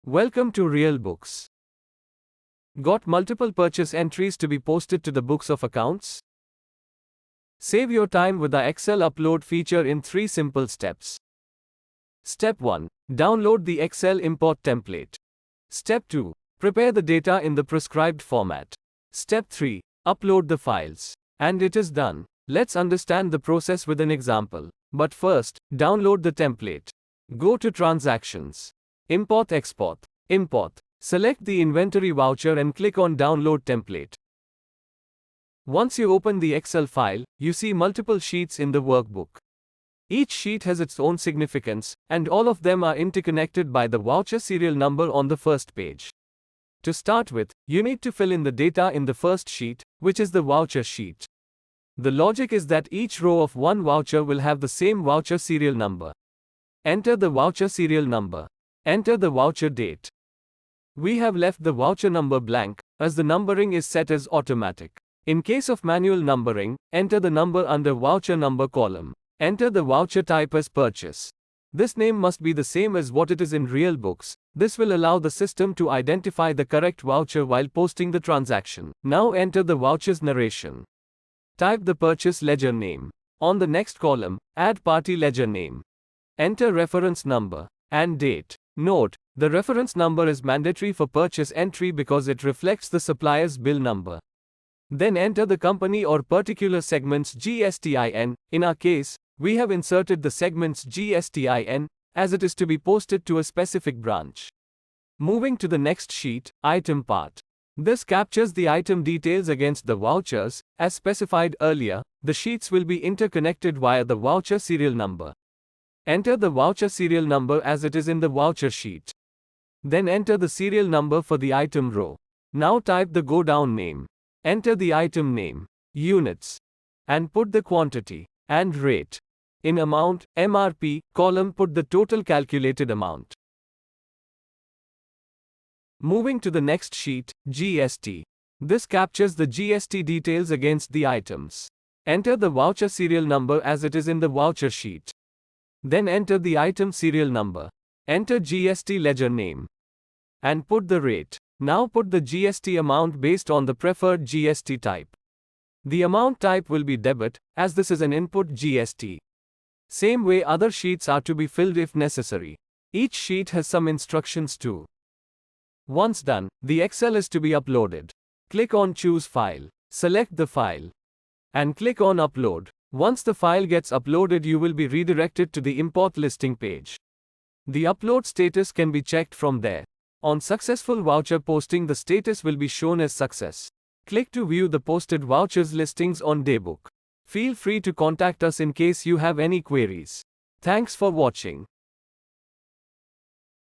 Welcome to RealBooks. Got multiple purchase entries to be posted to the books of accounts? Save your time with the Excel upload feature in 3 simple steps. Step 1. Download the Excel import template. Step 2. Prepare the data in the prescribed format. Step 3. Upload the files. And it is done. Let's understand the process with an example. But first, download the template. Go to Transactions. Import Export. Import. Select the inventory voucher and click on Download Template. Once you open the Excel file, you see multiple sheets in the workbook. Each sheet has its own significance, and all of them are interconnected by the voucher serial number on the first page. To start with, you need to fill in the data in the first sheet, which is the voucher sheet. The logic is that each row of one voucher will have the same voucher serial number. Enter the voucher serial number. Enter the voucher date. We have left the voucher number blank, as the numbering is set as automatic. In case of manual numbering, enter the number under voucher number column. Enter the voucher type as purchase. This name must be the same as what it is in RealBooks. This will allow the system to identify the correct voucher while posting the transaction. Now enter the voucher's narration. Type the purchase ledger name. On the next column, add party ledger name. Enter reference number and date. Note, the reference number is mandatory for purchase entry because it reflects the supplier's bill number. Then enter the company or particular segment's GSTIN. In our case, we have inserted the segment's GSTIN, as it is to be posted to a specific branch. Moving to the next sheet, item part. This captures the item details against the vouchers. As specified earlier, the sheets will be interconnected via the voucher serial number. Enter the voucher serial number as it is in the voucher sheet. Then enter the serial number for the item row. Now type the go down name. Enter the item name, units, and put the quantity and rate. In amount, MRP, column put the total calculated amount. Moving to the next sheet, GST. This captures the GST details against the items. Enter the voucher serial number as it is in the voucher sheet. Then enter the item serial number. Enter GST ledger name. And put the rate. Now put the GST amount based on the preferred GST type. The amount type will be debit, as this is an input GST. Same way other sheets are to be filled if necessary. Each sheet has some instructions too. Once done, the Excel is to be uploaded. Click on Choose File. Select the file. And click on Upload. Once the file gets uploaded, you will be redirected to the Import Listing page. The upload status can be checked from there. On successful voucher posting, the status will be shown as success. Click to view the posted vouchers listings on Daybook. Feel free to contact us in case you have any queries. Thanks for watching.